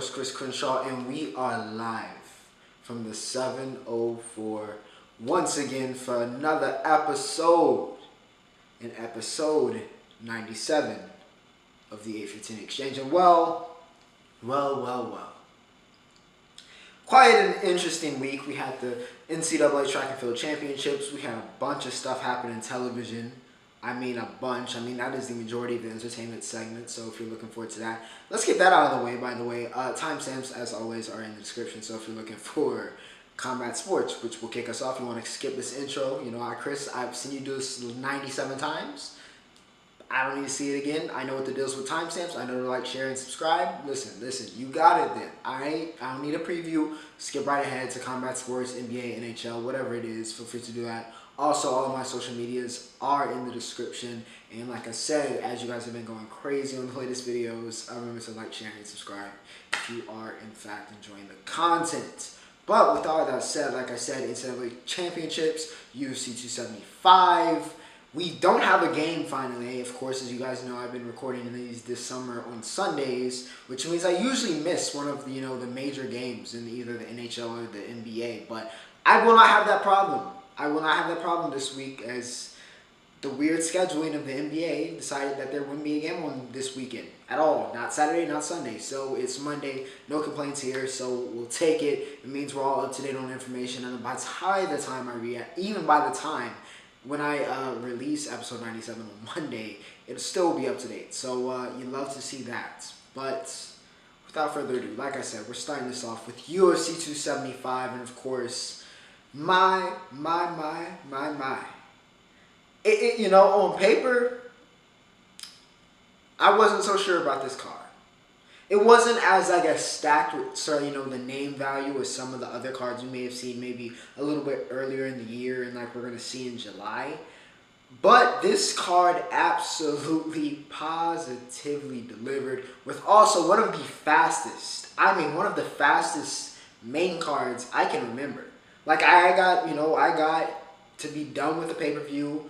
host, Chris Crenshaw, and we are live from the 704 once again for another episode, in episode 97 of the 815 Exchange. And well. Quite an interesting week. We had the NCAA Track and Field Championships. We had a bunch of stuff happen in television. I mean, a bunch. That is the majority of the entertainment segment, so if you're looking forward to that, let's get that out of the way, by the way. Timestamps, as always, are in the description, so if you're looking for combat sports, which will kick us off, you want to skip this intro, Chris, I've seen you do this 97 times. I don't need to see it again. I know what the deal's with timestamps. I know to like, share, and subscribe. Listen, you got it then. I don't need a preview. Skip right ahead to combat sports, NBA, NHL, whatever it is. Feel free to do that. Also, all of my social medias are in the description. And like I said, as you guys have been going crazy on the latest videos, remember to like, share, and subscribe if you are, in fact, enjoying the content. But with all that said, like I said, NCAA Championships, UFC 275. We don't have a game finally. Of course, as you guys know, I've been recording these this summer on Sundays, which means I usually miss one of the major games in either the NHL or the NBA. But I will not have that problem. I will not have that problem this week, as the weird scheduling of the NBA decided that there wouldn't be a game on this weekend at all. Not Saturday, not Sunday. So it's Monday. No complaints here. So we'll take it. It means we're all up to date on information. And by the time I react, even by the time when I release episode 97 on Monday, it'll still be up to date. So you love to see that. But without further ado, like I said, we're starting this off with UFC 275, and of course, my. On paper, I wasn't so sure about this card. It wasn't as, stacked with, the name value as some of the other cards we may have seen maybe a little bit earlier in the year and like we're going to see in July. But this card absolutely, positively delivered with also one of the fastest main cards I can remember. Like, I got to be done with the pay-per-view,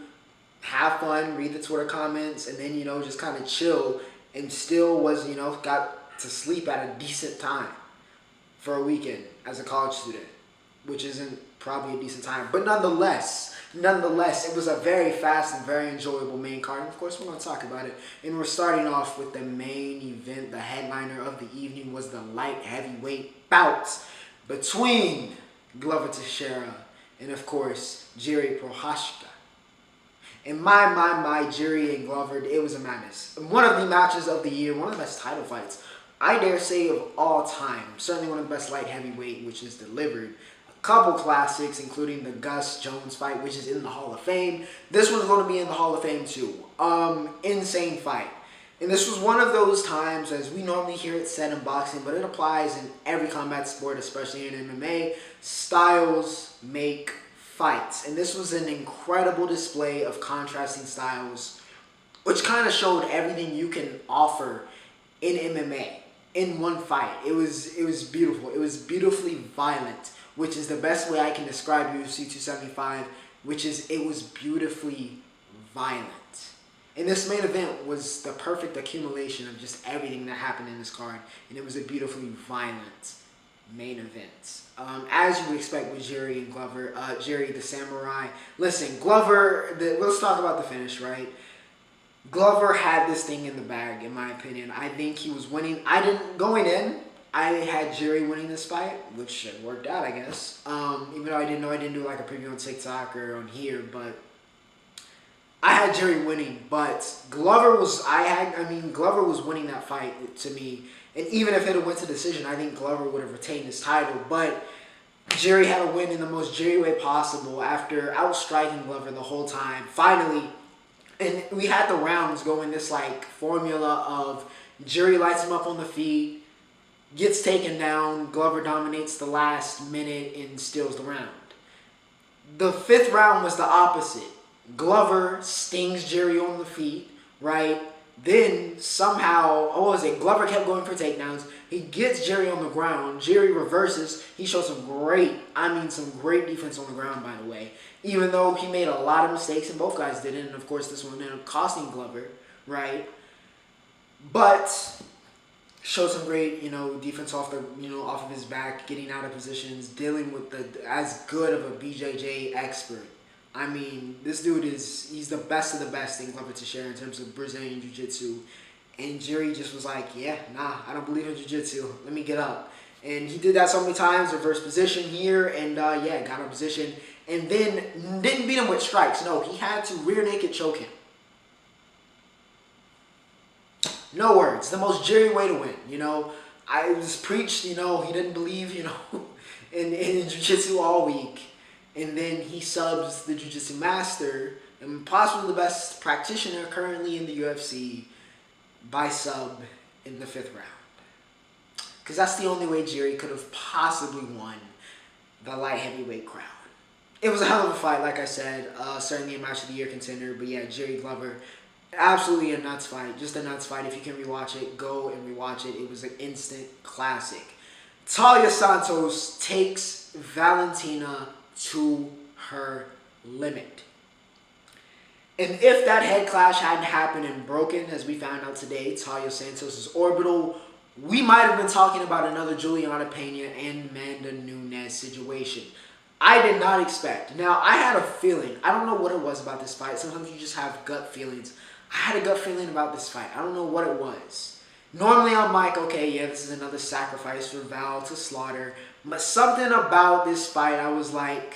have fun, read the Twitter comments, and then, just kind of chill, and still was, got to sleep at a decent time for a weekend as a college student, which isn't probably a decent time, but nonetheless, it was a very fast and very enjoyable main card. And of course, we're going to talk about it. And we're starting off with the main event. The headliner of the evening was the light heavyweight bout between Glover Teixeira and, of course, Jiri Prochazka. And my Jiri and Glover, it was a madness. One of the matches of the year, one of the best title fights, I dare say, of all time. Certainly one of the best light heavyweight, which is delivered. A couple classics, including the Gus Jones fight, which is in the Hall of Fame. This one's going to be in the Hall of Fame too. Insane fight. And this was one of those times, as we normally hear it said in boxing, but it applies in every combat sport, especially in MMA. Styles make fights. And this was an incredible display of contrasting styles, which kind of showed everything you can offer in MMA in one fight. It was beautiful. It was beautifully violent, which is the best way I can describe UFC 275, which is it was beautifully violent. And this main event was the perfect accumulation of just everything that happened in this card, and it was a beautifully violent main event. As you would expect with Jiri and Glover, Jiri the Samurai. Listen, Glover, let's talk about the finish, right? Glover had this thing in the bag, in my opinion. I think he was winning. I had Jiri winning this fight, which worked out, I guess. Even though I didn't do like a preview on TikTok or on here, but I had Jiri winning. But Glover was winning that fight to me. And even if it had went to decision, I think Glover would have retained his title. But Jiri had a win in the most Jiri way possible after outstriking Glover the whole time. Finally, and we had the rounds going this formula of Jiri lights him up on the feet, gets taken down, Glover dominates the last minute and steals the round. The fifth round was the opposite. Glover stings Jiri on the feet, right? Then somehow, Glover kept going for takedowns. He gets Jiri on the ground. Jiri reverses. He shows some great defense on the ground, by the way. Even though he made a lot of mistakes, and both guys did it. And of course, this one ended up costing Glover, right? But Showed some great, defense off of his back, getting out of positions, dealing with as good of a BJJ expert. I mean, this dude he's the best of the best in Glover Teixeira in terms of Brazilian Jiu-Jitsu. And Jiri just was like, yeah, nah, I don't believe in Jiu-Jitsu. Let me get up. And he did that so many times, reverse position here, and got out of position. And then didn't beat him with strikes. No, he had to rear naked choke him. No words. The most Jiri way to win, I was preached, he didn't believe, in Jiu-Jitsu all week. And then he subs the Jiu-Jitsu master and possibly the best practitioner currently in the UFC by sub in the 5th round. Because that's the only way Jiri could have possibly won the light heavyweight crown. It was a hell of a fight, like I said. Certainly a match of the year contender. But yeah, Jiri Glover, absolutely a nuts fight. Just a nuts fight. If you can rewatch it, go and rewatch it. It was an instant classic. Taila Santos takes Valentina to her limit. And if that head clash hadn't happened and broken, as we found out today, Taila Santos' orbital, we might have been talking about another Juliana Pena and Amanda Nunes situation. I did not expect. Now, I had a feeling. I don't know what it was about this fight. Sometimes you just have gut feelings. I had a gut feeling about this fight. I don't know what it was. Normally, I'm like, okay, yeah, this is another sacrifice for Val to slaughter. But something about this fight, I was like,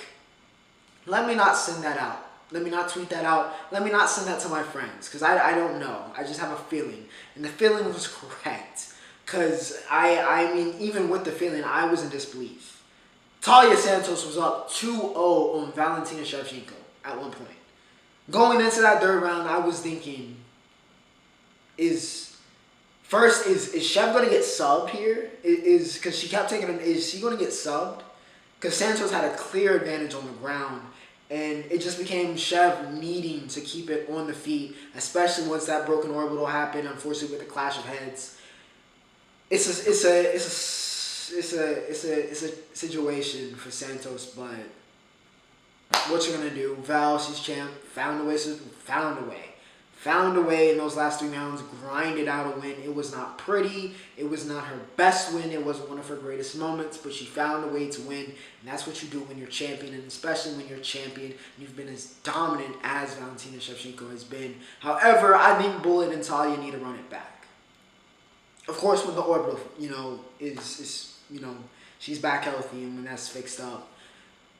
let me not send that out. Let me not tweet that out. Let me not send that to my friends. Because I don't know. I just have a feeling. And the feeling was correct. Because, I mean, even with the feeling, I was in disbelief. Taila Santos was up 2-0 on Valentina Shevchenko at one point. Going into that 3rd round, I was thinking, is Shev going to get subbed here? Because she kept taking him, is she going to get subbed? Because Santos had a clear advantage on the ground. And it just became Shev needing to keep it on the feet, especially once that broken orbital happened, unfortunately with the clash of heads. It's a situation for Santos, but what you're gonna do? Val, she's champ, found a way in those last 3 rounds, grinded out a win. It was not pretty. It was not her best win. It wasn't one of her greatest moments, but she found a way to win, and that's what you do when you're champion, and especially when you're champion, you've been as dominant as Valentina Shevchenko has been. However, I think Bullet and Talia need to run it back. Of course, when the orbital, is she's back healthy, and when that's fixed up,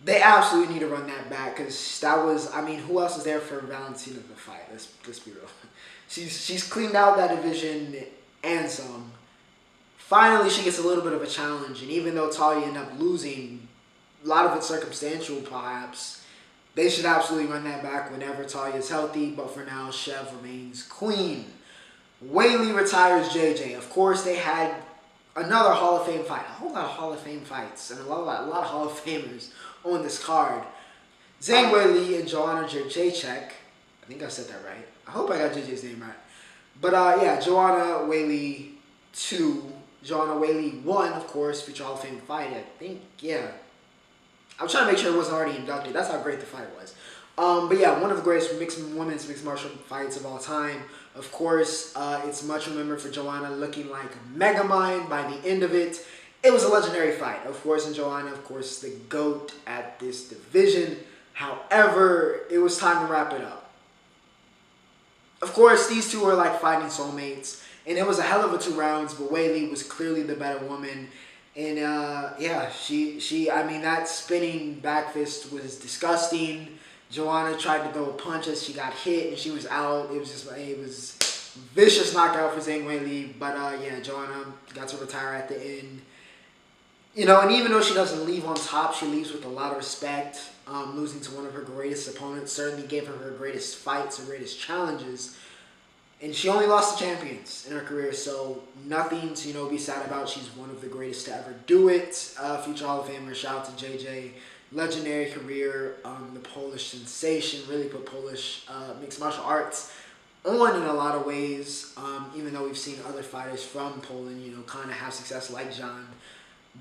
they absolutely need to run that back, because that was, I mean, who else is there for Valentina to fight? Let's be real. She's cleaned out that division and some. Finally, she gets a little bit of a challenge, and even though Talia ended up losing, a lot of it circumstantial perhaps, they should absolutely run that back whenever Talia is healthy, but for now, Shev remains queen. Weili retires JJ. Of course, they had another Hall of Fame fight. A whole lot of Hall of Fame fights and a lot of Hall of Famers on this card. Zhang Weili and Joanna Jędrzejczyk. I think I said that right. I hope I got JJ's name right. But yeah, Joanna Weili 2. Joanna Weili 1, of course, future Hall of Fame fight. I think, yeah. I'm trying to make sure it wasn't already inducted. That's how great the fight was. But yeah, one of the greatest women's mixed martial fights of all time. Of course, it's much remembered for Joanna looking like Megamind by the end of it. It was a legendary fight, of course, and Joanna, of course, the GOAT at this division. However, it was time to wrap it up. Of course, these two were like fighting soulmates, and it was a hell of a 2 rounds, but Weili was clearly the better woman. And yeah, I mean, that spinning back fist was disgusting. Joanna tried to throw a punch as she got hit, and she was out. It was vicious knockout for Zhang Weili. But yeah, Joanna got to retire at the end. And even though she doesn't leave on top, she leaves with a lot of respect. Losing to one of her greatest opponents certainly gave her her greatest fights, her greatest challenges. And she only lost to champions in her career, so nothing to be sad about. She's one of the greatest to ever do it. Future Hall of Famer, shout out to JJ. Legendary career, the Polish sensation, really put Polish mixed martial arts on in a lot of ways, even though we've seen other fighters from Poland, kind of have success like Jan.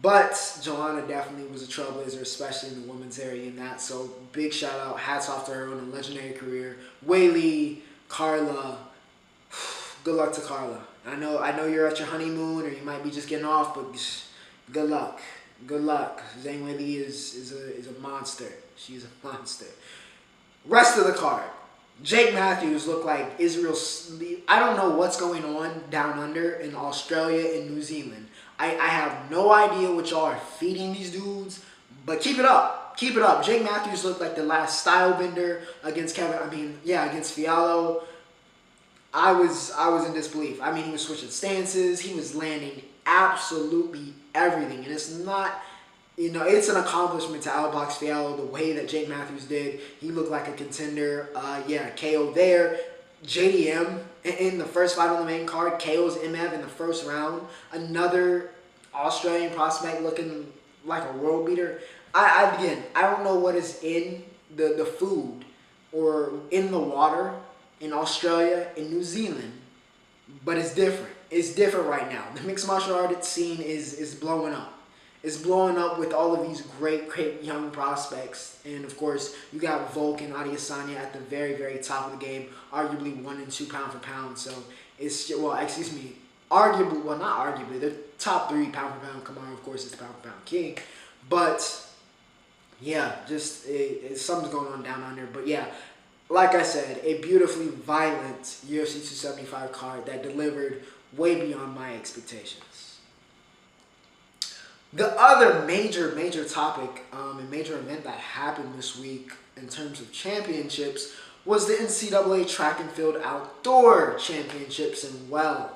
But Joanna definitely was a trailblazer, especially in the women's area in that. So big shout out, hats off to her on a legendary career. Weili, Carla, good luck to Carla. I know you're at your honeymoon, or you might be just getting off, but good luck. Good luck. Zhang Weili is a monster. She's a monster. Rest of the card. Jake Matthews looked like Israel's. I don't know what's going on down under in Australia and New Zealand. I have no idea what y'all are feeding these dudes, but keep it up. Keep it up. Jake Matthews looked like the last style bender against against Fiallo. I was in disbelief. I mean, he was switching stances. He was landing absolutely everything. And it's not, it's an accomplishment to outbox Fiallo the way that Jake Matthews did. He looked like a contender. KO there. JDM in the first fight on the main card. KO's MF in the first round. Another Australian prospect looking like a world beater. I don't know what is in the food or in the water in Australia, in New Zealand, but it's different. It's different right now. The mixed martial arts scene is blowing up. It's blowing up with all of these great young prospects. And of course, you got Volk and Adesanya at the very, very top of the game, arguably 1 and 2 pound for pound. So it's, arguably, well, not arguably, they're top 3 pound for pound. Kamaru, of course, is the pound for pound king. But yeah, something's going on down under. But yeah, like I said, a beautifully violent UFC 275 card that delivered way beyond my expectations. The other major topic and major event that happened this week in terms of championships was the NCAA Track and Field Outdoor Championships, and well.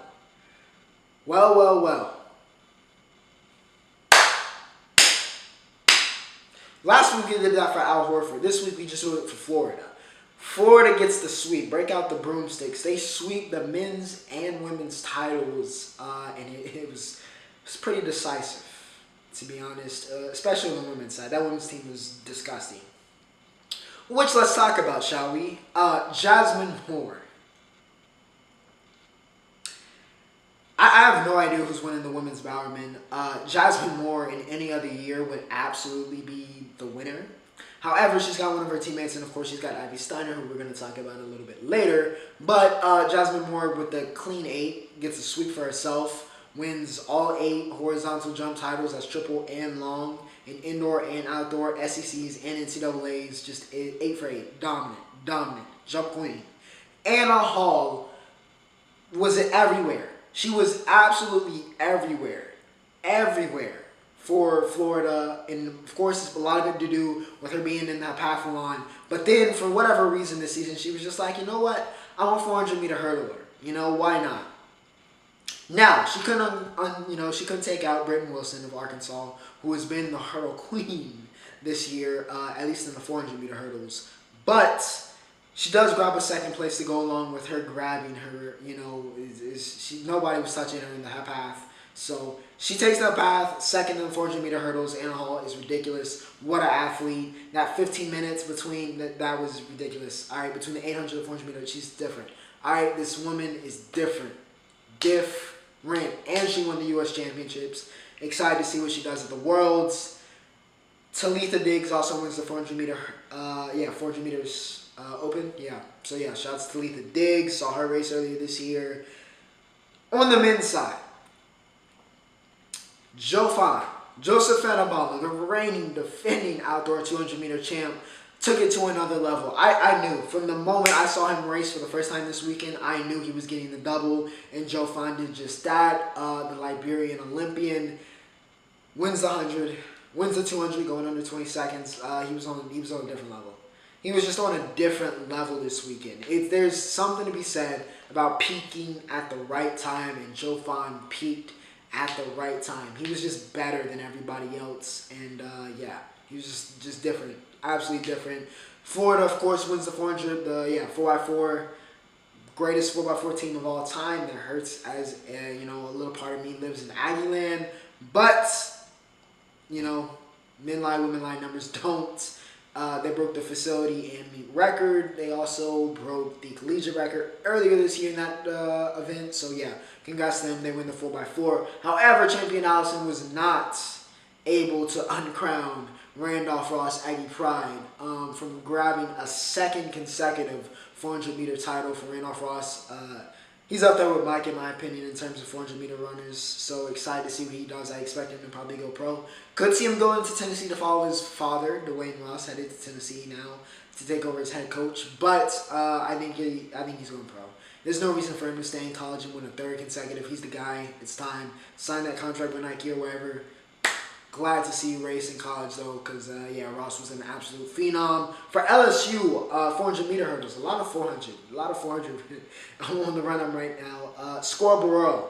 Last week we did that for Al Horford. This week we just do it for Florida. Florida gets the sweep. Break out the broomsticks. They sweep the men's and women's titles, and it was pretty decisive, to be honest, especially on the women's side. That women's team was disgusting. Which let's talk about, shall we? Jasmine Moore. I have no idea who's winning the women's Bowerman. Jasmine Moore in any other year would absolutely be the winner. However, she's got one of her teammates, and of course she's got Ivy Steiner, who we're going to talk about a little bit later. But Jasmine Moore with the clean 8 gets a sweep for herself, wins all 8 horizontal jump titles, that's triple and long, in indoor and outdoor, SECs and NCAAs, just 8 for 8, dominant, jump queen. Anna Hall was everywhere. She was absolutely everywhere for Florida, and of course it's a lot of it to do with her being in that pentathlon. But then for whatever reason this season, she was just like, you know what, I'm a 400-meter hurdler. Why not? Now she couldn't take out Britton Wilson of Arkansas, who has been the hurdle queen this year, at least in the 400-meter hurdles. But she does grab a second place to go along with her grabbing her. Nobody was touching her in the path. So she takes that path, second in the 400-meter hurdles. Anna Hall is ridiculous. What an athlete. That 15 minutes between, that was ridiculous. All right, between the 800 and 400 meter, she's different. All right, this woman is different. And she won the U.S. Championships. Excited to see what she does at the Worlds. Talitha Diggs also wins the 400 meter, 400 meters open. So shouts to Talitha Diggs. Saw her race earlier this year. On the men's side, Joseph Fenabala, the reigning, defending outdoor 200-meter champ, took it to another level. I knew from the moment I saw him race for the first time this weekend, I knew he was getting the double, and Jofan did just that. The Liberian Olympian wins the 100, wins the 200, going under 20 seconds. He was on a different level. He was just on a different level this weekend. There's something to be said about peaking at the right time, and Jofan peaked at the right time. He was just better than everybody else, and he was just different, absolutely different. Florida, of course, wins the 400, 4x4, greatest 4x4 team of all time. That hurts, as a little part of me lives in Aggie land, but men lie, women lie, numbers don't. They broke the facility and meet record. They also broke the collegiate record earlier this year in that event. So congrats to them. They win the 4x4. However, champion Allison was not able to uncrown Randolph Ross Aggie Pride from grabbing a second consecutive 400-meter title for Randolph Ross. He's up there with Mike, in my opinion, in terms of 400-meter runners. So excited to see what he does. I expect him to probably go pro. Could see him going to Tennessee to follow his father, Dwayne Ross, headed to Tennessee now to take over as head coach. But I think he's going pro. There's no reason for him to stay in college and win a third consecutive. He's the guy. It's time. Sign that contract with Nike or wherever. Glad to see you race in college, though, because, Ross was an absolute phenom. For LSU, 400-meter hurdles, a lot of 400. I'm on the run right now. Squirrel Burrell,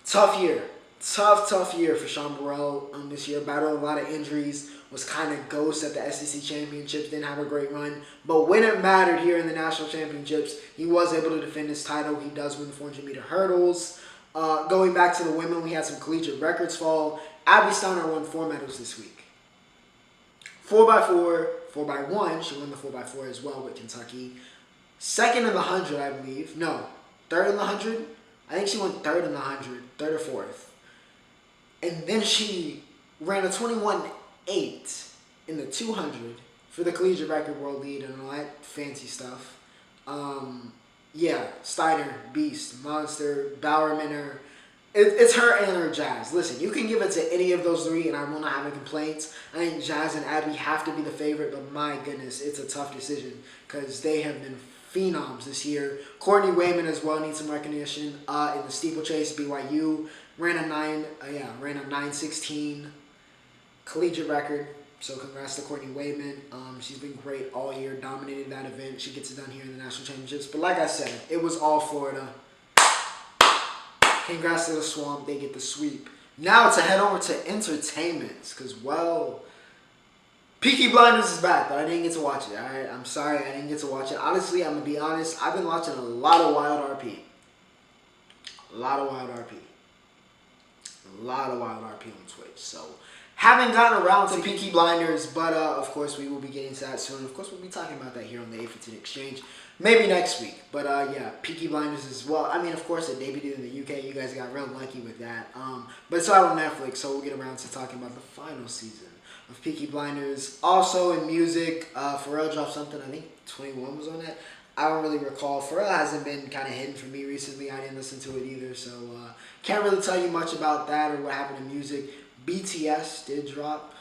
tough year. Tough year for Sean Burrell this year. Battled a lot of injuries, was kind of ghost at the SEC Championships, didn't have a great run. But when it mattered here in the National Championships, he was able to defend his title. He does win the 400-meter hurdles. Going back to the women, we had some collegiate records fall. Abby Steiner won 4 medals this week. 4x4, 4x1. She won the 4x4 as well with Kentucky. Second in the 100, I believe. No, third in the 100. I think she went third in the 100, third or fourth. And then she ran a 21.8 in the 200 for the collegiate record world lead and all that fancy stuff. Steiner, beast, monster, Bowerman, it's her and her Jazz. Listen, you can give it to any of those three, and I will not have any complaints. I think Jazz and Abby have to be the favorite, but my goodness, it's a tough decision because they have been phenoms this year. Courtney Wayman as well needs some recognition in the steeplechase. BYU ran a 9:16 collegiate record. So congrats to Courtney Wayman. She's been great all year, dominated that event. She gets it done here in the National Championships. But like I said, it was all Florida. Congrats to the Swamp. They get the sweep. Now to head over to entertainment. Because, Peaky Blinders is back, but I didn't get to watch it. Alright, I'm sorry I didn't get to watch it. Honestly, I'm going to be honest. I've been watching a lot of Wild RP. A lot of Wild RP on Twitch. So, haven't gotten around to Peaky Blinders, but of course we will be getting to that soon. Of course, we'll be talking about that here on the A15 Exchange. Maybe next week. But Peaky Blinders as well. I mean, of course, it debuted in the UK. You guys got real lucky with that. But it's out on Netflix, so we'll get around to talking about the final season of Peaky Blinders. Also in music, Pharrell dropped something. I think 21 was on that. I don't really recall. Pharrell hasn't been kind of hidden for me recently. I didn't listen to it either, so can't really tell you much about that or what happened in music. BTS did drop.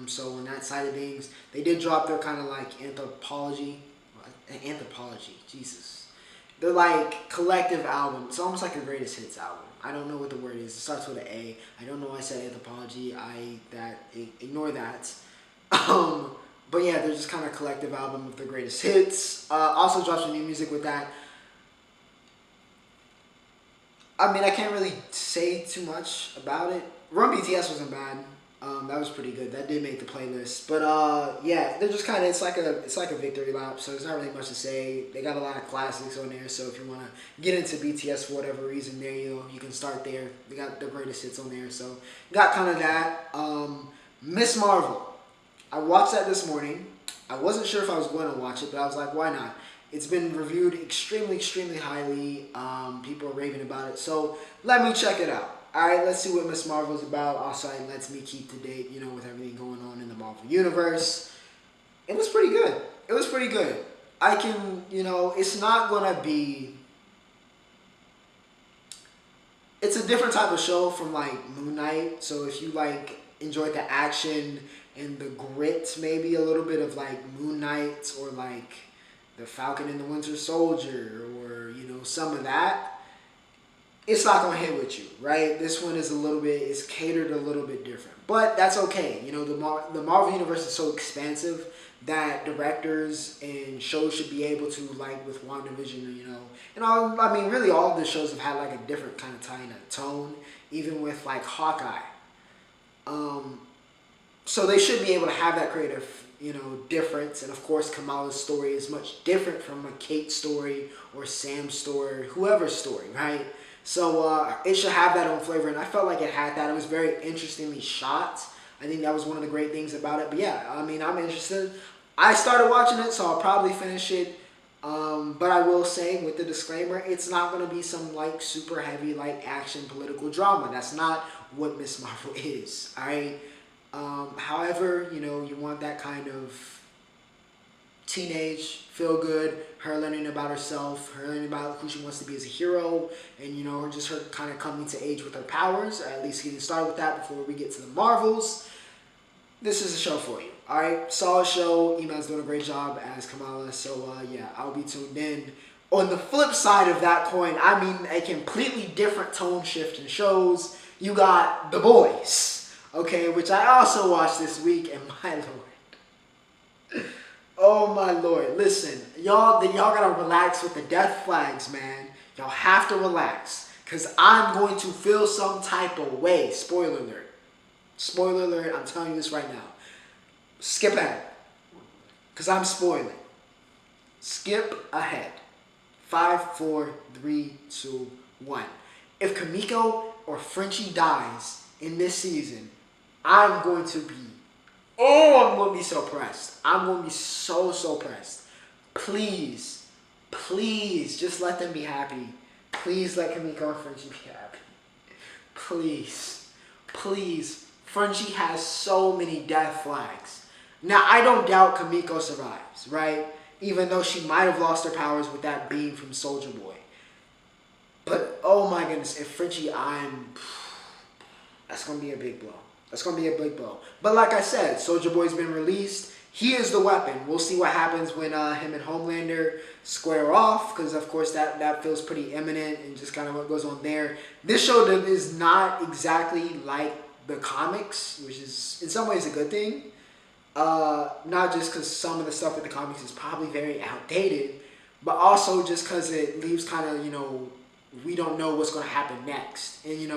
So on that side of things, they did drop their kind of like anthropology, Jesus. They're like collective album. It's almost like a greatest hits album. I don't know what the word is. It starts with an A. I don't know why I said anthropology. Ignore that. But yeah, they're just kind of collective album of the greatest hits. Also dropped some new music with that. I mean, I can't really say too much about it. Run BTS wasn't bad. That was pretty good. That did make the playlist. But they're just kind of it's like a victory lap. So there's not really much to say. They got a lot of classics on there. So if you want to get into BTS for whatever reason, there you go. You can start there. They got the greatest hits on there. So got kind of that. Miss Marvel. I watched that this morning. I wasn't sure if I was going to watch it, but I was like, why not? It's been reviewed extremely, extremely highly. People are raving about it. So let me check it out. Alright, let's see what Miss Marvel is about. Also, it lets me keep to date, with everything going on in the Marvel Universe. It was pretty good. I can, it's not going to be... It's a different type of show from, Moon Knight. So if you, enjoyed the action and the grit, maybe a little bit of, Moon Knight or, The Falcon and the Winter Soldier or, some of that, it's not going to hit with you, right? This one is it's catered a little bit different. But that's okay. The Marvel Universe is so expansive that directors and shows should be able to, with WandaVision, really all of the shows have had, a different kind of tone, even with, Hawkeye. So they should be able to have that creative, difference. And, of course, Kamala's story is much different from a Kate story or Sam's story, whoever's story, right? So it should have that own flavor, and I felt like it had that. It was very interestingly shot. I think that was one of the great things about it. But yeah, I'm interested. I started watching it, so I'll probably finish it. But I will say, with the disclaimer, it's not going to be some super heavy action political drama. That's not what Miss Marvel is. All right. However, you want that kind of teenage, feel good, her learning about herself, her learning about who she wants to be as a hero, and just her kind of coming to age with her powers, or at least getting started with that before we get to the Marvels. This is a show for you. Alright, solid show. Iman's doing a great job as Kamala, so yeah, I'll be tuned in. On the flip side of that coin, I mean a completely different tone shift in shows. You got The Boys, okay, which I also watched this week, and my lord. Oh my lord. Listen, y'all gotta relax with the death flags, man. Y'all have to relax, because I'm going to feel some type of way. Spoiler alert. Spoiler alert, I'm telling you this right now. Skip ahead, because I'm spoiling. Skip ahead. 5, 4, 3, 2, 1. If Kamiko or Frenchie dies in this season, I'm going to be so pressed. I'm going to be so pressed. Please, just let them be happy. Please let Kamiko and Frenchie be happy. Please. Frenchie has so many death flags. Now, I don't doubt Kamiko survives, right? Even though she might have lost her powers with that beam from Soulja Boy. But, oh my goodness, if Frenchie, that's going to be a big blow. But like I said, Soulja Boy's been released. He is the weapon. We'll see what happens when him and Homelander square off, because, of course, that feels pretty imminent and just kind of what goes on there. This show is not exactly like the comics, which is, in some ways, a good thing. Not just because some of the stuff with the comics is probably very outdated, but also just because it leaves kind of, we don't know what's going to happen next. And,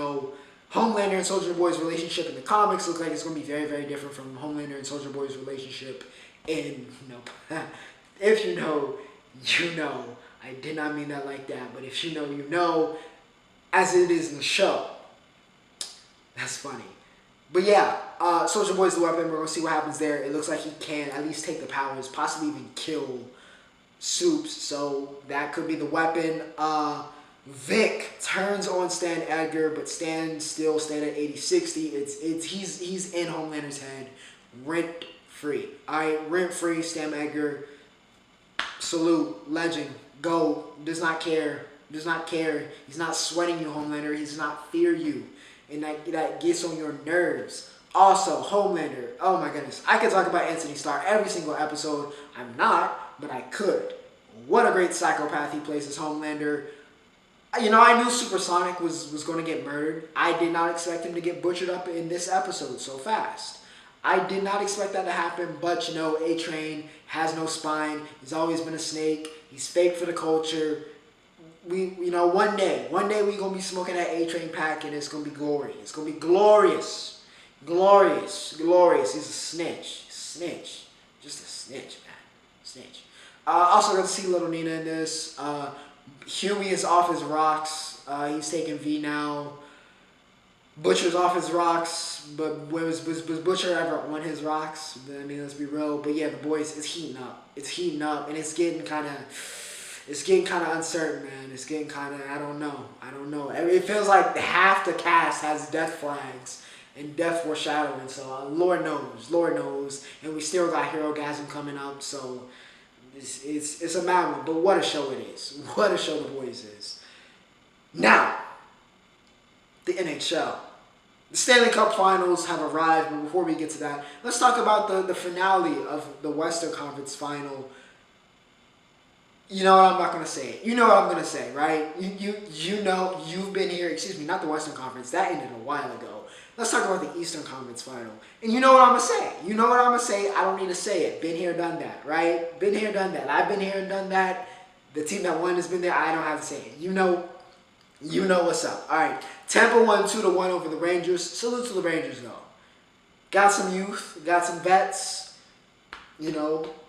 Homelander and Soulja Boy's relationship in the comics looks like it's going to be very, very different from Homelander and Soulja Boy's relationship in, if you know, you know. I did not mean that like that, but if you know, you know, as it is in the show. That's funny. But yeah, Soulja Boy's the weapon. We're going to see what happens there. It looks like he can at least take the powers, possibly even kill Soups. So that could be the weapon. Vic turns on Stan Edgar, but Stan still stayed at 80-60. He's in Homelander's head, rent free. Alright, rent free. Stan Edgar, salute, legend, go. Does not care. He's not sweating you, Homelander. He does not fear you. And that gets on your nerves. Also, Homelander. Oh my goodness. I could talk about Anthony Starr every single episode. I'm not, but I could. What a great psychopath he plays as Homelander. I knew Supersonic was going to get murdered. I did not expect him to get butchered up in this episode so fast. I did not expect that to happen, but A-Train has no spine. He's always been a snake. He's fake for the culture. One day we're going to be smoking that A-Train pack, and it's going to be glory. It's going to be glorious. Glorious. He's a snitch. Just a snitch, man. Also got to see Little Nina in this. Huey is off his rocks. He's taking V now. Butcher's off his rocks, but was Butcher ever on his rocks? I mean, let's be real. But yeah, the Boys, it's heating up. And it's getting kind of uncertain, man. It's getting kind of, I don't know. It feels like half the cast has death flags and death foreshadowing. So Lord knows. And we still got Hero Gasm coming up. So it's a mad one. But what a show it is. What a show The Boys is. Now, the NHL. The Stanley Cup Finals have arrived, but before we get to that, let's talk about the finale of the Western Conference Final. You know what, I'm not going to say it. You know what I'm going to say, right? You know, you've been here, not the Western Conference, that ended a while ago. Let's talk about the Eastern Conference Final. And you know what I'm going to say. I don't need to say it. Been here, done that, right? Been here, done that. I've been here and done that. The team that won has been there. I don't have to say it. You know what's up. All right. Tampa won 2-1 over the Rangers. Salute to the Rangers, though. Got some youth. Got some vets.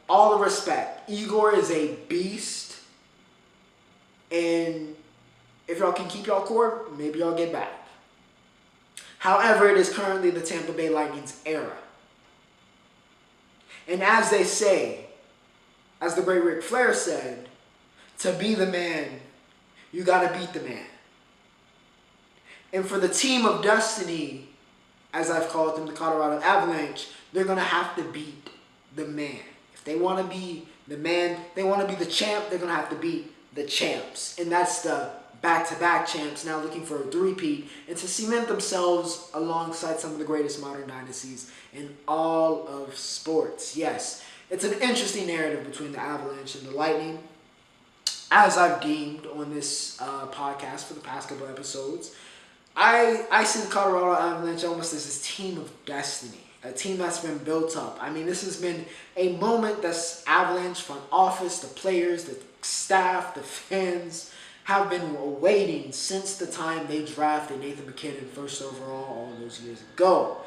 All the respect. Igor is a beast. And if y'all can keep y'all core, maybe y'all get back. However, it is currently the Tampa Bay Lightning's era. And as they say, as the great Ric Flair said, to be the man, you got to beat the man. And for the team of destiny, as I've called them, the Colorado Avalanche, they're going to have to beat the man. If If they want to be the man, they want to be the champ, they're going to have to beat the champs. And that's the back-to-back champs now looking for a three-peat and to cement themselves alongside some of the greatest modern dynasties in all of sports. Yes, it's an interesting narrative between the Avalanche and the Lightning. As I've deemed on this podcast for the past couple episodes, I see the Colorado Avalanche almost as this team of destiny, a team that's been built up. I mean, this has been a moment that's Avalanche front office, the players, the staff, the fans have been awaiting since the time they drafted Nathan MacKinnon first overall all those years ago.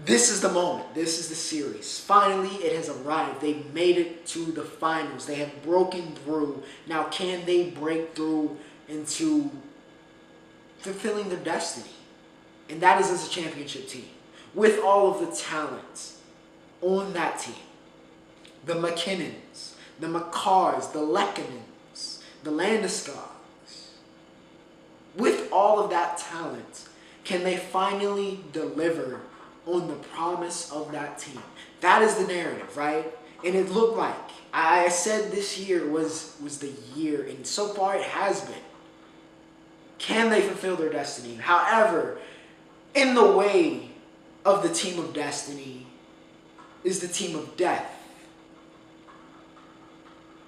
This is the moment. This is the series. Finally, it has arrived. They made it to the finals. They have broken through. Now, can they break through into fulfilling their destiny? And that is as a championship team. With all of the talent on that team. The McKinnons, the McCarrs, the Lekkonens, the Landeskog's. With all of that talent, can they finally deliver on the promise of that team? That is the narrative, right? And it looked like, I said this year was the year, and so far it has been. Can they fulfill their destiny? However, in the way of the team of destiny is the team of death.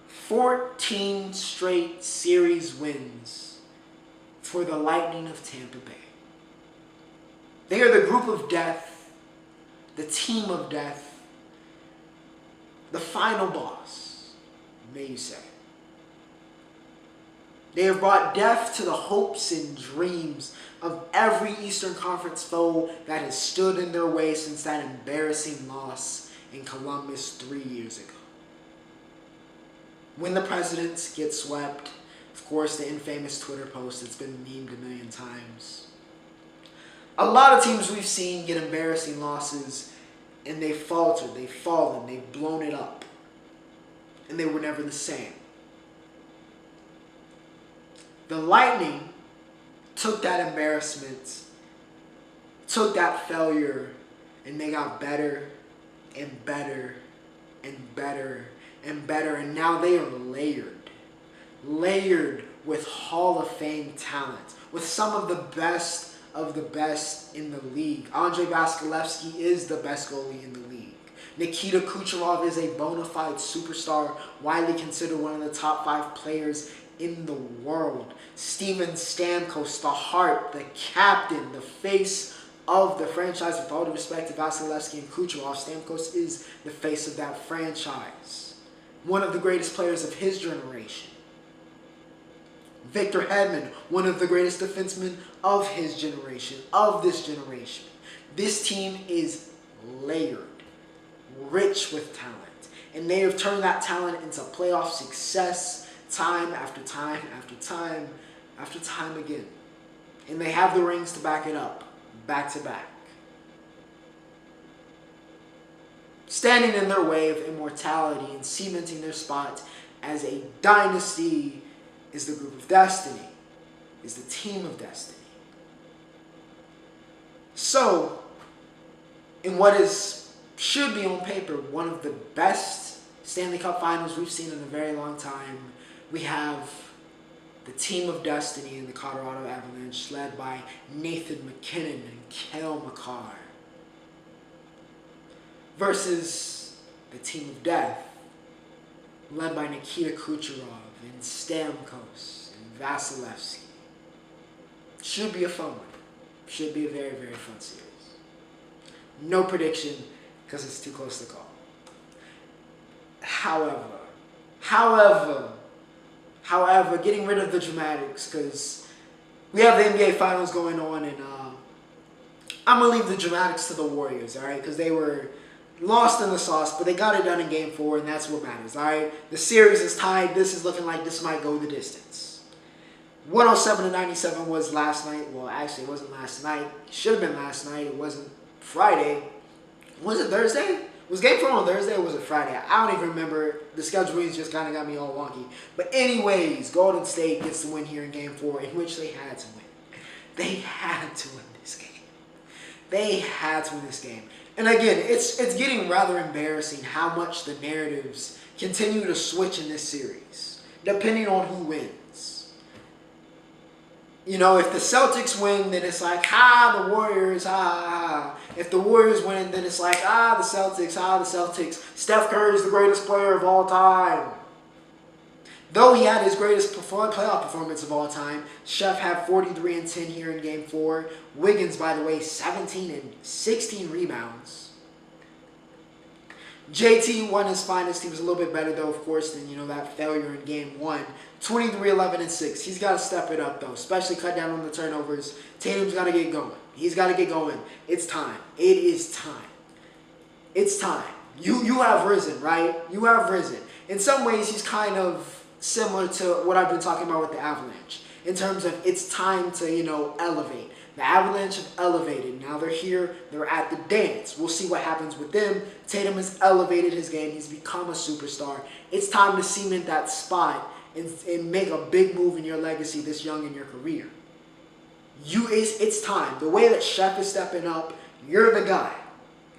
14 straight series wins for the Lightning of Tampa Bay. They are the group of death, the team of death, the final boss, may you say. They have brought death to the hopes and dreams of every Eastern Conference foe that has stood in their way since that embarrassing loss in Columbus 3 years ago. When the Presidents get swept, of course, the infamous Twitter post that's been memed a million times. A lot of teams we've seen get embarrassing losses and they've faltered, they've fallen, they've blown it up. And they were never the same. The Lightning took that embarrassment, took that failure, and they got better and better and better and better. And now they are layered with Hall of Fame talent, with some of the best in the league. Andrei Vasilevskiy is the best goalie in the league. Nikita Kucherov is a bona fide superstar, widely considered one of the top 5 players in the world. Steven Stamkos, the heart, the captain, the face of the franchise. With all due respect to Vasilevskiy and Kucherov, Stamkos is the face of that franchise. One of the greatest players of his generation. Victor Hedman, one of the greatest defensemen of his generation, of this generation. This team is layered, rich with talent, and they have turned that talent into playoff success time after time after time after time again. And they have the rings to back it up, back to back. Standing in their way of immortality and cementing their spot as a dynasty is the group of destiny, is the team of destiny. So, in what should be on paper one of the best Stanley Cup finals we've seen in a very long time, we have the team of destiny in the Colorado Avalanche led by Nathan MacKinnon and Cale Makar versus the team of death led by Nikita Kucherov and Stamkos and Vasilevskiy. Should be a fun one. Should be a very, very fun series. No prediction because it's too close to call. However, getting rid of the dramatics because we have the NBA Finals going on, and I'm going to leave the dramatics to the Warriors, all right? Because they were lost in the sauce, but they got it done in Game 4, and that's what matters, all right? The series is tied. This is looking like this might go the distance. 107-97 was last night. Well, actually, it wasn't last night. It should have been last night. It wasn't Friday. Was it Thursday? Was Game 4 on Thursday or was it Friday? I don't even remember. The scheduling just kind of got me all wonky. But anyways, Golden State gets the win here in Game 4, in which they had to win. They had to win this game. They had to win this game. And again, it's getting rather embarrassing how much the narratives continue to switch in this series, depending on who wins. You know, if the Celtics win, then it's like, the Warriors, If the Warriors win, then it's like, the Celtics, the Celtics. Steph Curry is the greatest player of all time. Though he had his greatest playoff performance of all time, Chef had 43 and 10 here in Game 4. Wiggins, by the way, 17 and 16 rebounds. JT won his finest. He was a little bit better, though, of course, than, that failure in Game 1. 23, 11, and 6. He's got to step it up, though, especially cut down on the turnovers. Tatum's got to get going. He's got to get going. It's time. It is time. It's time. You have risen, right? You have risen. In some ways, he's kind of similar to what I've been talking about with the Avalanche. In terms of it's time to, elevate. The Avalanche have elevated. Now they're here. They're at the dance. We'll see what happens with them. Tatum has elevated his game. He's become a superstar. It's time to cement that spot and make a big move in your legacy this young in your career. It's time. The way that Chef is stepping up, you're the guy.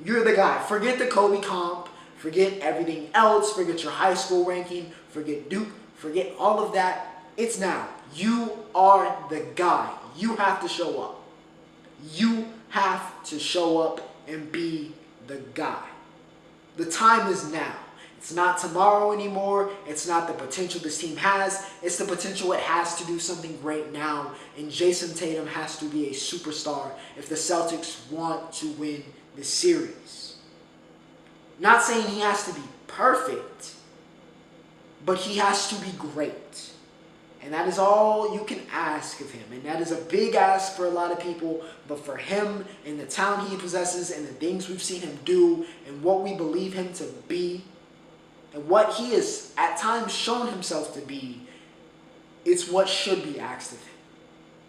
You're the guy. Forget the Kobe comp. Forget everything else. Forget your high school ranking. Forget Duke. Forget all of that. It's now. You are the guy. You have to show up. You have to show up and be the guy. The time is now. It's not tomorrow anymore. It's not the potential this team has. It's the potential it has to do something great now. And Jason Tatum has to be a superstar if the Celtics want to win the series. Not saying he has to be perfect, but he has to be great. And that is all you can ask of him. And that is a big ask for a lot of people. But for him and the talent he possesses and the things we've seen him do and what we believe him to be and what he has at times shown himself to be, it's what should be asked of him.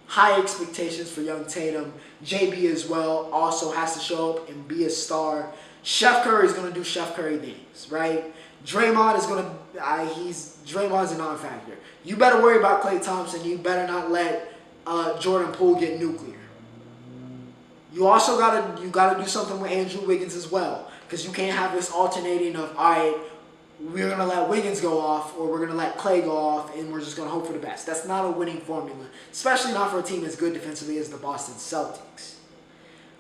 High expectations for young Tatum. JB as well also has to show up and be a star. Chef Curry is going to do Chef Curry things, right? Draymond is going to, Draymond's a non-factor. You better worry about Klay Thompson. You better not let Jordan Poole get nuclear. You also gotta do something with Andrew Wiggins as well, because you can't have this alternating of, all right, we're going to let Wiggins go off or we're going to let Klay go off and we're just going to hope for the best. That's not a winning formula, especially not for a team as good defensively as the Boston Celtics.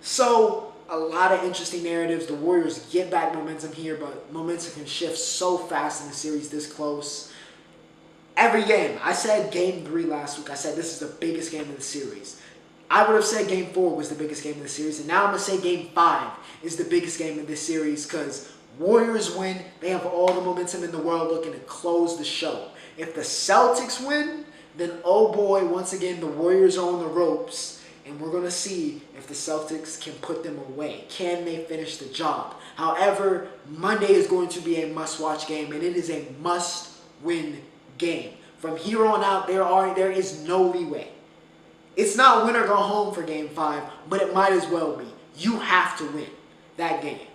So, a lot of interesting narratives. The Warriors get back momentum here, but momentum can shift so fast in a series this close. Every game. I said Game 3 last week. I said this is the biggest game of the series. I would have said Game 4 was the biggest game of the series, and now I'm going to say Game 5 is the biggest game of this series because Warriors win. They have all the momentum in the world looking to close the show. If the Celtics win, then oh boy, once again, the Warriors are on the ropes, and we're going to see if the Celtics can put them away. Can they finish the job? However, Monday is going to be a must-watch game, and it is a must-win game. From here on out, there is no leeway. It's not win or go home for Game 5, but it might as well be. You have to win that game.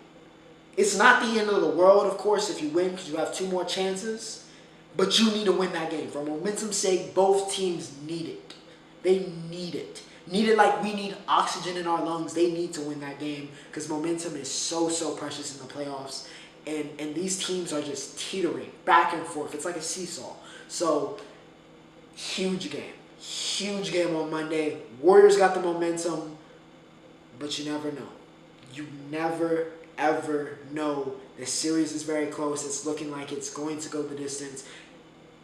It's not the end of the world, of course, if you win because you have 2 more chances, but you need to win that game. For momentum's sake, both teams need it. They need it. Need it like we need oxygen in our lungs. They need to win that game because momentum is so precious in the playoffs. And these teams are just teetering back and forth. It's like a seesaw. So, huge game. Huge game on Monday. Warriors got the momentum, but you never know. You never, ever know. The series is very close. It's looking like it's going to go the distance.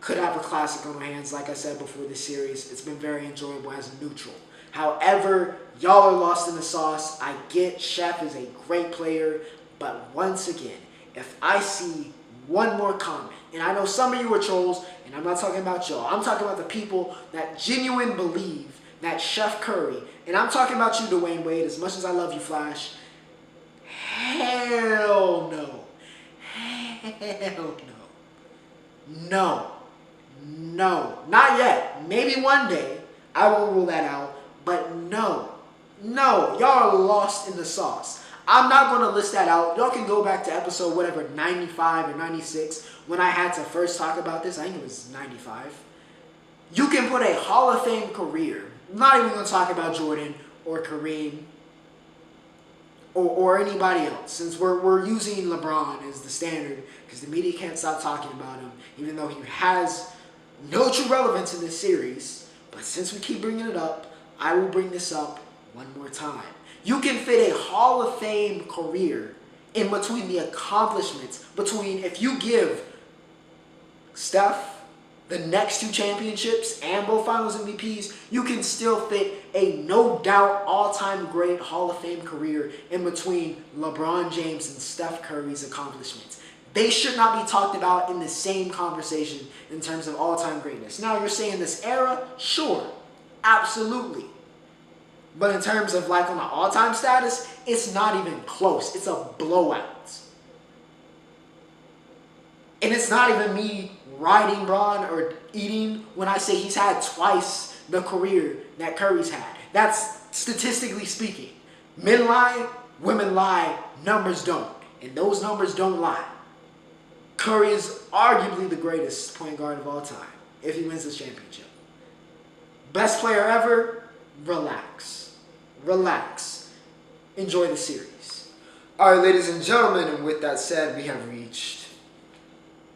Could have a classic on our hands, like I said before this series. It's been very enjoyable as a neutral. However, y'all are lost in the sauce. I get Chef is a great player, but once again, if I see one more comment, and I know some of you are trolls, and I'm not talking about y'all. I'm talking about the people that genuinely believe that Chef Curry, and I'm talking about you, Dwayne Wade, as much as I love you, Flash. Hell no. Hell no. No. No. Not yet. Maybe one day. I won't rule that out. But no. No. Y'all are lost in the sauce. I'm not going to list that out. Y'all can go back to episode 95 or 96 when I had to first talk about this. I think it was 95. You can put a Hall of Fame career. I'm not even going to talk about Jordan or Kareem or anybody else, since we're using LeBron as the standard because the media can't stop talking about him, even though he has no true relevance in this series. But since we keep bringing it up, I will bring this up one more time. You can fit a Hall of Fame career in between the accomplishments, between if you give Steph the next 2 championships and both finals MVPs, you can still fit a no doubt all-time great Hall of Fame career in between LeBron James and Steph Curry's accomplishments. They should not be talked about in the same conversation in terms of all-time greatness. Now, you're saying this era? Sure. Absolutely. But in terms of like on the all-time status, it's not even close. It's a blowout. And it's not even me riding Bron or eating when I say he's had twice the career that Curry's had. That's statistically speaking. Men lie, women lie, numbers don't. And those numbers don't lie. Curry is arguably the greatest point guard of all time if he wins this championship. Best player ever? Relax. Relax. Enjoy the series. All right, ladies and gentlemen, and with that said, we have reached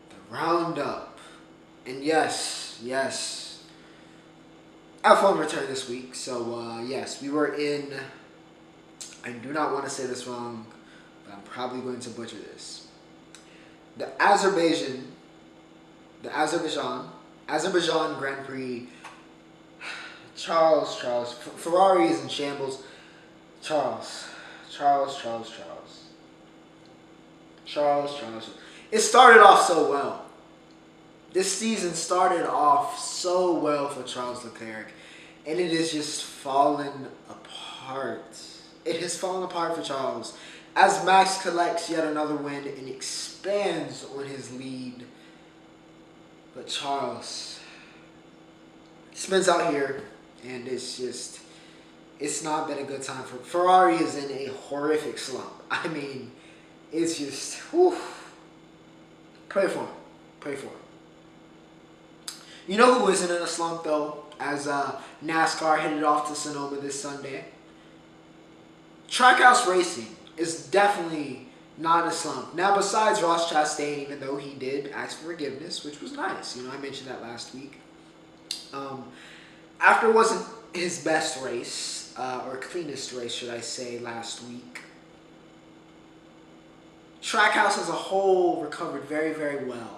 the Roundup. And yes, F1 returned this week. So, yes, we were in, I do not want to say this wrong, but I'm probably going to butcher this. The Azerbaijan Grand Prix. Charles. Ferrari is in shambles. Charles. It started off so well. This season started off so well for Charles Leclerc, and it has just fallen apart. It has fallen apart for Charles as Max collects yet another win and expands on his lead. But Charles spins out here, and it's not been a good time for Ferrari. Is in a horrific slump. I mean, it's just, whew. Pray for him. You know who isn't in a slump, though, as NASCAR headed off to Sonoma this Sunday? Trackhouse Racing is definitely not in a slump. Now, besides Ross Chastain, even though he did ask for forgiveness, which was nice. I mentioned that last week. After it wasn't his best race, or cleanest race, should I say, last week, Trackhouse as a whole recovered very, very well.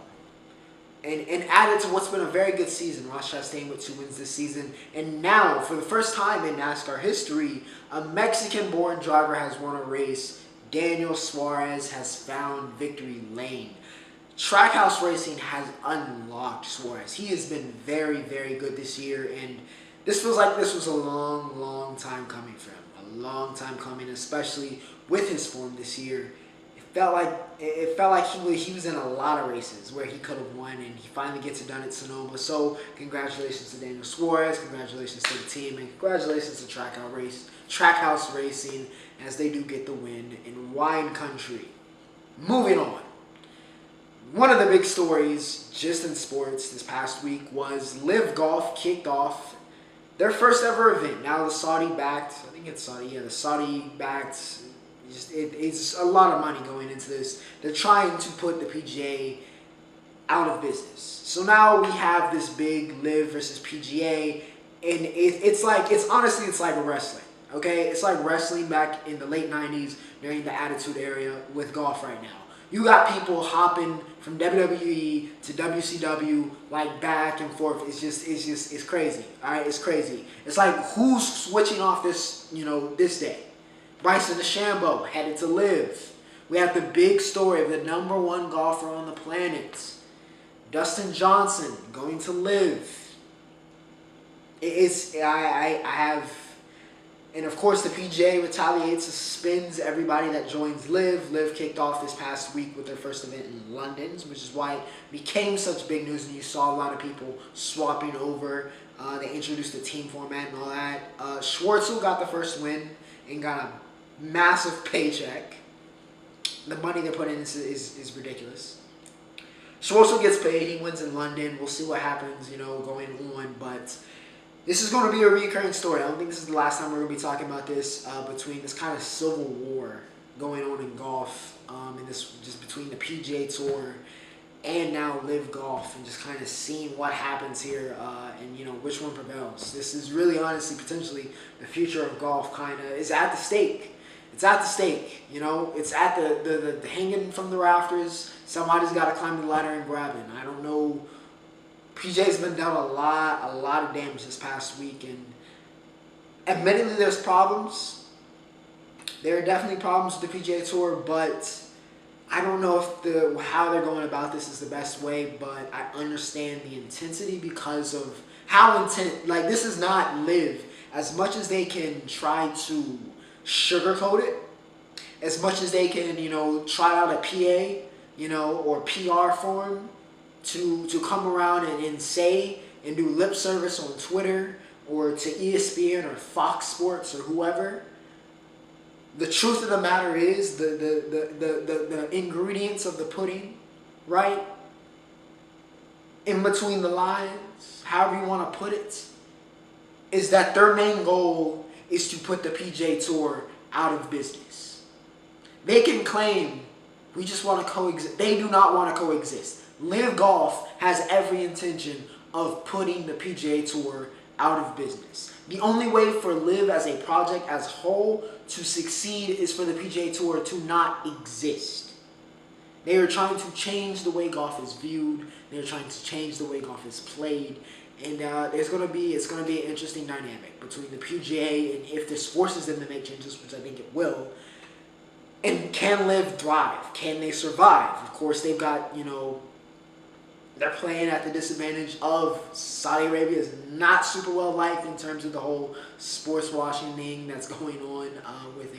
And added to what's been a very good season. Ross Chastain with 2 wins this season. And now, for the first time in NASCAR history, a Mexican-born driver has won a race. Daniel Suarez has found victory lane. Trackhouse Racing has unlocked Suarez. He has been very, very good this year. And this feels like this was a long, long time coming for him. A long time coming, especially with his form this year. It felt like he was in a lot of races where he could have won, and he finally gets it done at Sonoma. So congratulations to Daniel Suarez, congratulations to the team, and congratulations to Trackhouse Racing as they do get the win in wine country. Moving on. One of the big stories just in sports this past week was LIV Golf kicked off their first ever event. Now the Saudi-backed, it's a lot of money going into this. They're trying to put the PGA out of business. So now we have this big LIV versus PGA, and it's like wrestling. Okay, it's like wrestling back in the late 90s during the Attitude Era with golf right now. You got people hopping from WWE to WCW, like back and forth. It's crazy. All right, it's crazy. It's like who's switching off this day. Bryson DeChambeau headed to LIV. We have the big story of the #1 golfer on the planet, Dustin Johnson, going to LIV. And of course the PGA retaliates, suspends everybody that joins LIV. LIV kicked off this past week with their first event in London, which is why it became such big news, and you saw a lot of people swapping over. They introduced the team format and all that. Schwartzel got the first win and got a massive paycheck. The money they're putting in is ridiculous. Schwartzel gets paid. He wins in London. We'll see what happens, going on. But This is going to be a recurring story. I don't think this is the last time we're going to be talking about this, between this kind of civil war going on in golf, and this just between the PGA Tour and now LIV Golf, and just kind of seeing what happens here, and which one prevails. This is really, honestly, potentially the future of golf. Kind of is at the stake. It's at the stake. It's at the hanging from the rafters. Somebody's got to climb the ladder and grab it. I don't know. PJ's been done a lot of damage this past week, and admittedly, there's problems. There are definitely problems with the PGA Tour, but I don't know if how they're going about this is the best way. But I understand the intensity because of how intense. Like, this is not LIV. As much as they can try to sugarcoat it, as much as they can, try out a PA, or PR form, to come around and say and do lip service on Twitter or to ESPN or Fox Sports or whoever. The truth of the matter is the ingredients of the pudding, right? In between the lines, however you want to put it, is that their main goal is to put the PGA Tour out of business. They can claim we just want to coexist. They do not want to coexist. LIV Golf has every intention of putting the PGA Tour out of business. The only way for LIV as a project as whole to succeed is for the PGA Tour to not exist. They are trying to change the way golf is viewed. They're trying to change the way golf is played. And it's going to be an interesting dynamic between the PGA, and if this forces them to make changes, which I think it will. And can LIV thrive? Can they survive? Of course, they've got, they're playing at the disadvantage of Saudi Arabia is not super well liked in terms of the whole sports washing thing that's going on with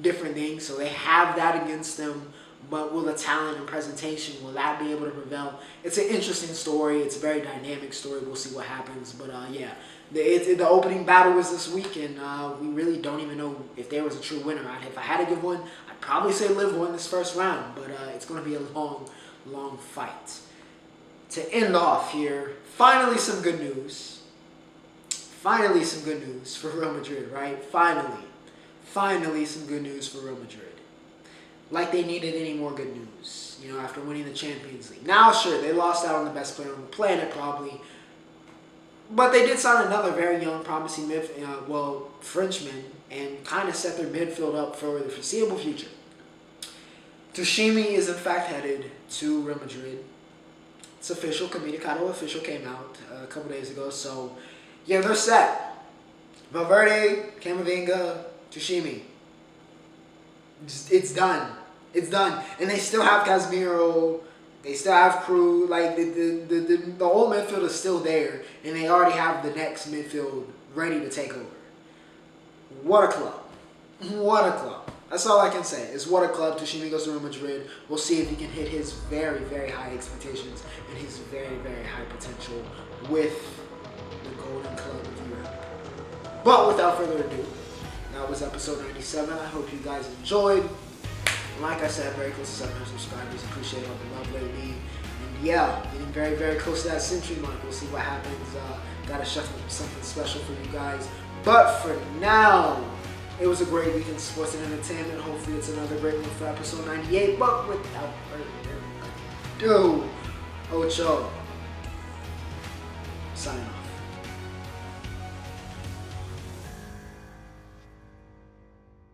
different things. So they have that against them. But will the talent and presentation, will that be able to prevail? It's an interesting story. It's a very dynamic story. We'll see what happens. But the opening battle was this week, and we really don't even know if there was a true winner. If I had to give one, I'd probably say LIV won this first round. But it's going to be a long fight. To end off here, finally some good news. Finally some good news for Real Madrid, right? Finally some good news for Real Madrid. Like they needed any more good news, after winning the Champions League. Now, sure, they lost out on the best player on the planet, probably. But they did sign another very young, promising Frenchman, and kind of set their midfield up for the foreseeable future. Tchouaméni is, in fact, headed to Real Madrid. It's official. Comunicado official came out a couple days ago. So, yeah, they're set. Valverde, Camavinga, Tchouaméni. It's done. It's done. And they still have Casemiro. They still have Crew. Like, the whole midfield is still there. And they already have the next midfield ready to take over. What a club. What a club. That's all I can say. Is what a club. Tchouaméni goes to Real Madrid. We'll see if he can hit his very, very high expectations and his very, very high potential with the Golden Club of Europe. But without further ado, that was episode 97. I hope you guys enjoyed. And like I said, very close to 700 subscribers. Appreciate all the love lately. And yeah, getting very, very close to that century mark. We'll see what happens. Gotta shuffle something special for you guys. But for now, it was a great week in sports and entertainment. Hopefully it's another great one for episode 98. But without further ado, Ocho signing off.